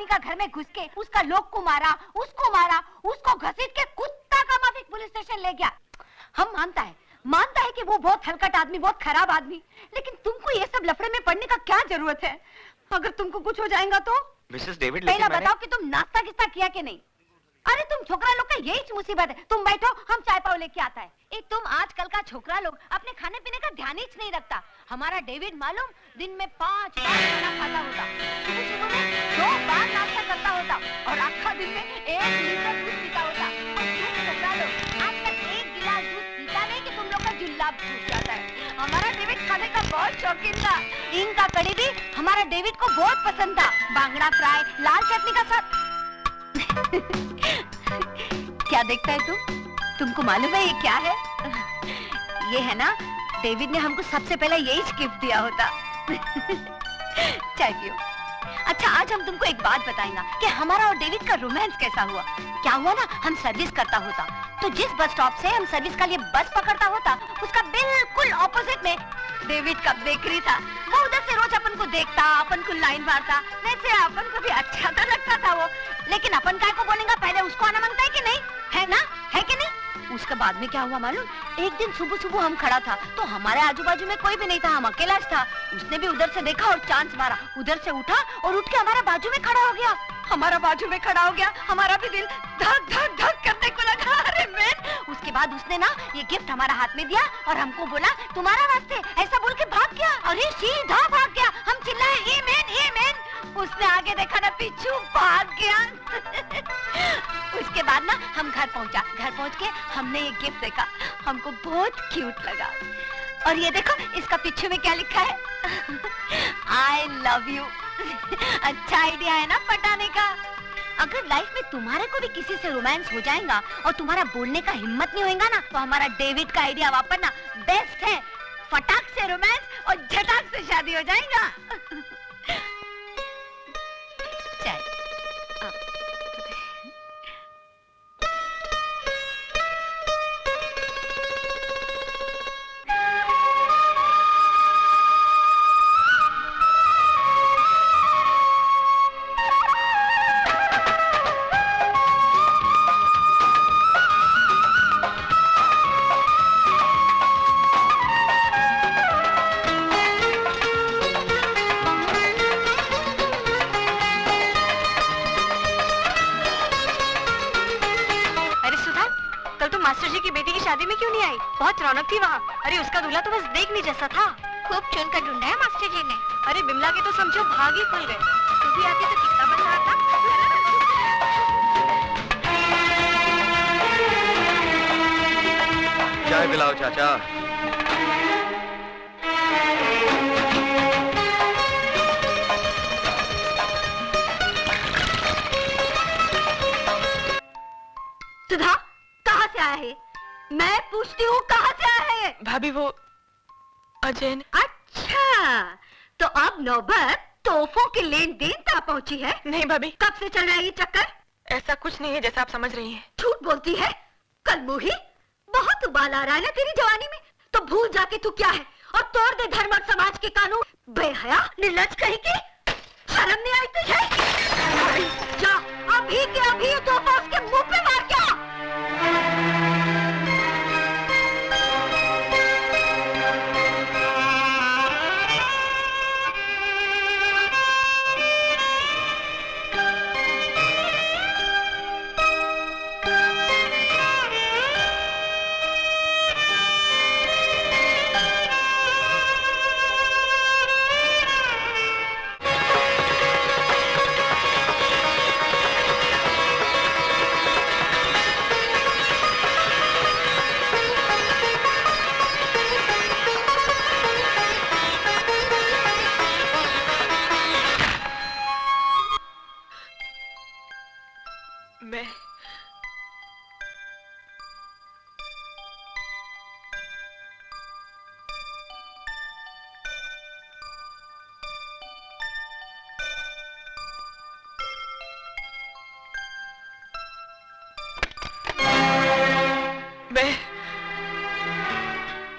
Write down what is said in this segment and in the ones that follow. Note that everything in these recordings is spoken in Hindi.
आदमी का घर में घुस के उसका लोग को मारा, उसको घसीट के कुत्ता का माफिक पुलिस स्टेशन ले गया। हम मानता है कि वो बहुत हलकट आदमी, बहुत खराब आदमी, लेकिन तुमको ये सब लफड़े में पड़ने का क्या जरूरत है? अगर तुमको कुछ हो जाएगा तो? मिसेस डेविड, पहला बताओ कि तुम नाश्ता किस्ता किया कि नहीं? अरे तुम छोकरा लोग का यही मुसीबत है। तुम बैठो, हम चाय पाव लेके आता है। तुम आजकल का छोकरा लोग अपने खाने पीने का ध्यान ही नहीं रखता। हमारा डेविड मालूम दिन में 5 बार खाना खाता होता, सुबह में 2 बार नाश्ता करता होता और आखा दिन में 1 लीटर दूध पीता होता। और तुम छोकरा लोग आज तक 1 गिलास दूध पीता नहीं कि तुम लोग का जुल्लाब छूट जाता है। हमारा डेविड खाने का बहुत शौकीन था। इनका कड़ी भी हमारा डेविड को बहुत पसंद था। बांगड़ा फ्राई लाल चटनी का साथ। क्या देखता है तुमको मालूम है ये क्या है? ये है ना, डेविड ने हमको सबसे पहले यही गिफ्ट दिया होता। चाय पियो। अच्छा, आज हम तुमको एक बात बताएंगे कि हमारा और डेविड का रोमांस कैसा हुआ। क्या हुआ ना, हम सर्विस करता होता तो जिस बस स्टॉप से हम सर्विस का लिए बस पकड़ता होता उसका बिल्कुल ऑपोजिट में डेविड का बेकरी था। वो उधर से रोज अपन को देखता, अपन को लाइन मारता, वैसे अपन को भी अच्छा तो लगता था वो। लेकिन अपन काय को बोलेंगे, पहले उसको आना मांगता है कि नहीं, है ना, है कि नहीं? उसके बाद में क्या हुआ मालूम? एक दिन सुबह हम खड़ा था तो हमारे आजू बाजू में कोई भी नहीं था, हम अकेला था। उसने भी उधर से देखा और चांस मारा, उधर से उठा और उठ के हमारे बाजू में खड़ा हो गया। हमारा भी दिल धक धक धक करने को लगा। अरे मैन, उसके बाद उसने ना ये गिफ्ट हमारा हाथ में दिया और हमको बोला तुम्हारा वास्ते, ऐसा बोल के भाग गया। अरे सीधा भाग गया। हम चिल्लाए आमेन। उसने आगे देखा ना, पीछू भाग गया। उसके बाद ना हम घर पहुंच के हमने ये गिफ्ट देखा, हमको बहुत क्यूट लगा। और ये देखो इसका पीछे में क्या लिखा है, आई लव यू। अच्छा आइडिया है ना पटाने का। अगर लाइफ में तुम्हारे को भी किसी से रोमांस हो जाएगा और तुम्हारा बोलने का हिम्मत नहीं होगा ना, तो हमारा डेविड का आइडिया वापरना बेस्ट है। फटाक से रोमांस और झटाक से शादी हो जाएगा। चाय। रौनक थी वहाँ। अरे उसका दूल्हा तो बस देखने जैसा था। खूब चुन कर ढूंढा है मास्टर जी ने। अरे बिमला के तो समझो भाग ही खुल गए। तू भी आती तो कितना मजा आता। चाय पिलाओ चाचा। सुधा कहाँ से आया है? मैं पूछती हूँ कहाँ से आया है? भाभी वो अजय ने। अच्छा, तो अब नौबत तोहफों की लेन देन तक पहुँची है? नहीं भाभी। कब से चल रहा है ये चक्कर? ऐसा कुछ नहीं है जैसा आप समझ रही हैं। झूठ बोलती है कल मुही। बहुत उबाल आ रहा है ना तेरी जवानी में, तो भूल जाके तू क्या है और तोड़ दे धर्म और समाज के कानून। बेहया निर्लज कहीं की, शर्म नहीं आई तुझे? जा अभी के अभी तोहफा उसके मुंह पे मार के आ।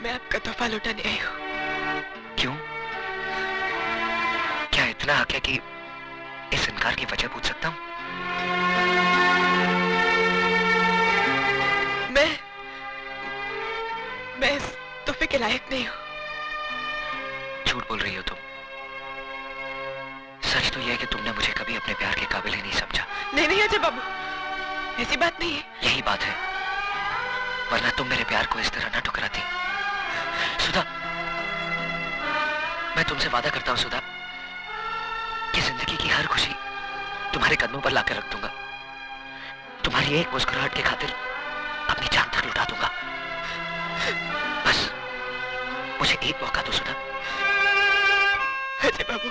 मैं आपका तोहफा लौटाने आई हूँ। क्यों? क्या इतना हक है कि इस इनकार की वजह पूछ सकता हूँ? मैं इस तोहफे के लायक नहीं हूँ। झूठ बोल रही हो तुम। सच तो यह है कि तुमने मुझे कभी अपने प्यार के काबिल ही नहीं समझा। नहीं अजय बाबू, ऐसी बात नहीं है। यही बात है, वरना तुम मेरे प्यार को इस तरह ना ठुकराती। सुधा, मैं तुमसे वादा करता हूं सुधा, कि जिंदगी की हर खुशी तुम्हारे कदमों पर लाकर रख दूंगा। तुम्हारी एक मुस्कुराहट की खातिर अपनी जान तक लुटा दूंगा। बस मुझे एक मौका दो सुधा। अजय बाबू,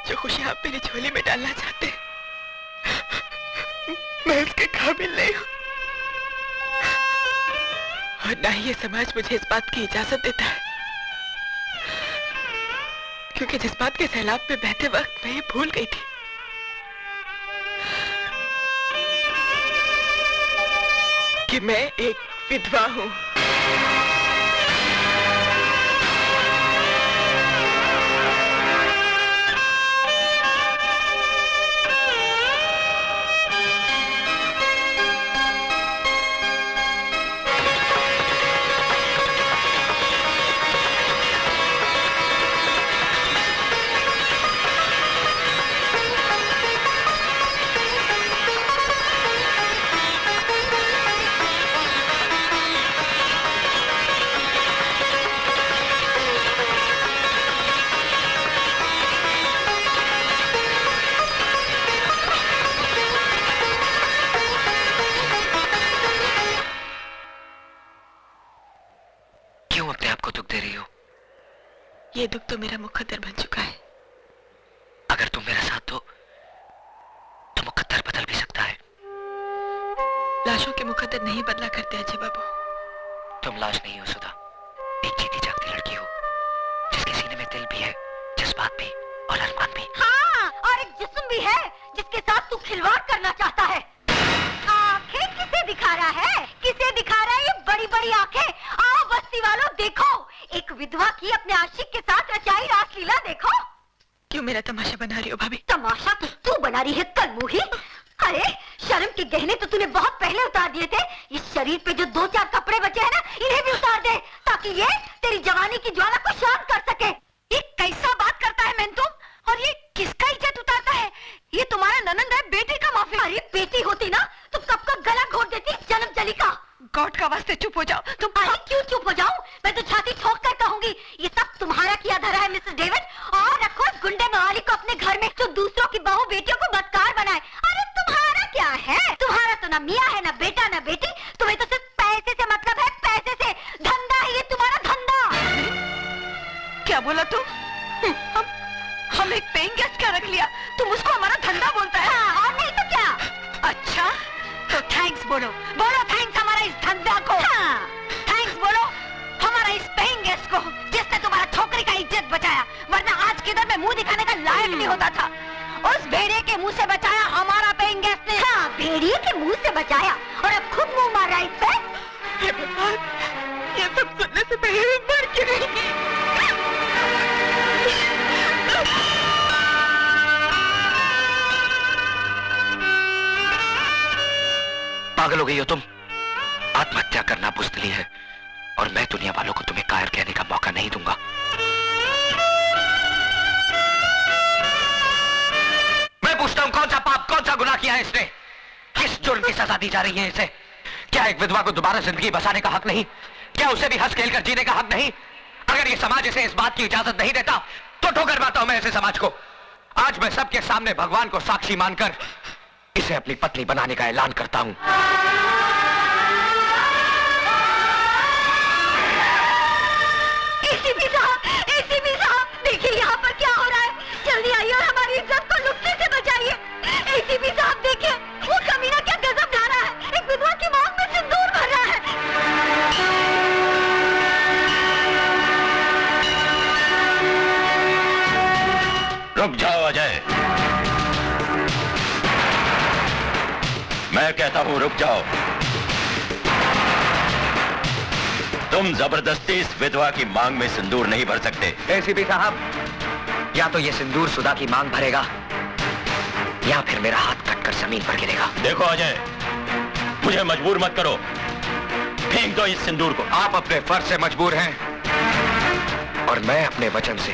जो खुशी आप मेरी झोली में डालना चाहते हैं, मैं उसके काबिल नहीं हूं। और ना ही ये समाज मुझे इस बात की इजाजत देता है, क्योंकि जज्बात के सैलाब में बहते वक्त मैं ये भूल गई थी कि मैं एक विधवा हूं। ये दुख तो मेरा मुकद्दर बन चुका है। अगर तुम मेरा साथ दो तो मुकद्दर बदल भी सकता है। लाशों के मुकद्दर नहीं बदला करते अजय बाबू। तुम लाश नहीं हो सुधा, एक जीती जागती लड़की हो, जिसके सीने में दिल भी है, जज्बात भी और अरमान भी। हाँ, और एक जिस्म भी है जिसके साथ तू खिलवाड़ करना चाहता है। आंखें किसे दिखा रहा है? किसे दिखा रहा है ये बड़ी बड़ी आंखें? आओ बस्ती वालों, देखो एक विधवा की अपने आशिक के साथ रचाई रासलीला देखो। क्यों मेरा तमाशा बना रही हो भाभी? तमाशा तो तू बना रही है कलमुही। अरे शर्म के गहने तो तूने बहुत पहले उतार दिए थे। इस शरीर पे जो 2-4 कपड़े बचे हैं ना, इन्हें भी उतार दे, ताकि ये तेरी जवानी की ज्वाला को शांत कर सके। ये कैसा बात करता है मैं तुम? और ये किसका इज्जत उतारता है? ये तुम्हारा ननंद है, बेटी का माफी। अरे बेटी होती ना तो कब का गला घोट देती जन्म जली का। गॉड का वास्ते चुप हो जाओ तुम। अरे क्यों चुप हो जाऊं? मैं तो छाती ठोक कर कहूंगी, ये सब तुम्हारा किया धरा है मिसेस डेविड। और रखो इस गुंडे मवाली को अपने घर में, जो दूसरों की बहू बेटियों को बदकार बनाए। अरे तुम्हारा क्या है? तुम्हारा तो ना मियाँ है, ना बेटा, ना बेटी। तुम्हें तो सिर्फ पैसे से मतलब है, पैसे से। धंधा है ये तुम्हारा, धंधा। क्या बोला तुम? हम एक पेइंग गेस्ट क्या रख लिया, तुम उसको हमारा धंधा बोलता है? हाँ, और नहीं तो क्या। अच्छा तो थैंक्स बोलो, बोलो थैंक्स हमारा इस धंधा को। हाँ, थैंक्स बोलो हमारा इस पेइंग गेस्ट को, जिसने तुम्हारा छोकरी का इज्जत बचाया, वरना आज किधर में मुंह दिखाने का लायक नहीं होता था। उस भेड़िए के मुंह से बचाया हमारा पेइंग गेस्ट ने। हाँ, भेड़िए के मुंह से बचाया, और अब खुद मुंह मार रहा है इस पे। ये भगवान, ये सब सुनने से पहले मैं मर क्यों नहीं गई? पागल हो गई हो तुम? आत्महत्या करना बुज़दिली है, और मैं दुनिया वालों को तुम्हें कायर कहने का मौका नहीं दूंगा। मैं पूछता हूं, कौन सा पाप, कौन सा गुनाह किया है इसने? किस जुर्म की सजा दी जा रही है इसे? क्या एक विधवा को दोबारा जिंदगी बसाने का हक नहीं? क्या उसे भी हंस खेल कर जीने का हक नहीं? अगर ये समाज इसे इस बात की इजाजत नहीं देता तो ठोकर मारता हूं मैं ऐसे समाज को। आज मैं सबके सामने भगवान को साक्षी मानकर इसे अपनी पत्नी बनाने का ऐलान करता हूं। एसीपी साहब, देखिए यहाँ पर क्या हो रहा है। जल्दी आइए और हमारी इज्जत को लुटने से बचाइए। एसीपी साहब देखिए, वो कमीना क्या गजब ढा रहा है। एक विधवा की मांग में सिंदूर भर रहा है। रुक जाओ अजय, मैं कहता हूं रुक जाओ। तुम जबरदस्ती इस विधवा की मांग में सिंदूर नहीं भर सकते। एसीपी साहब, या तो ये सिंदूर सुधा की मांग भरेगा या फिर मेरा हाथ कटकर जमीन पर गिरेगा। देखो अजय, मुझे मजबूर मत करो, फेंक दो इस सिंदूर को। आप अपने फर्ज से मजबूर हैं और मैं अपने वचन से।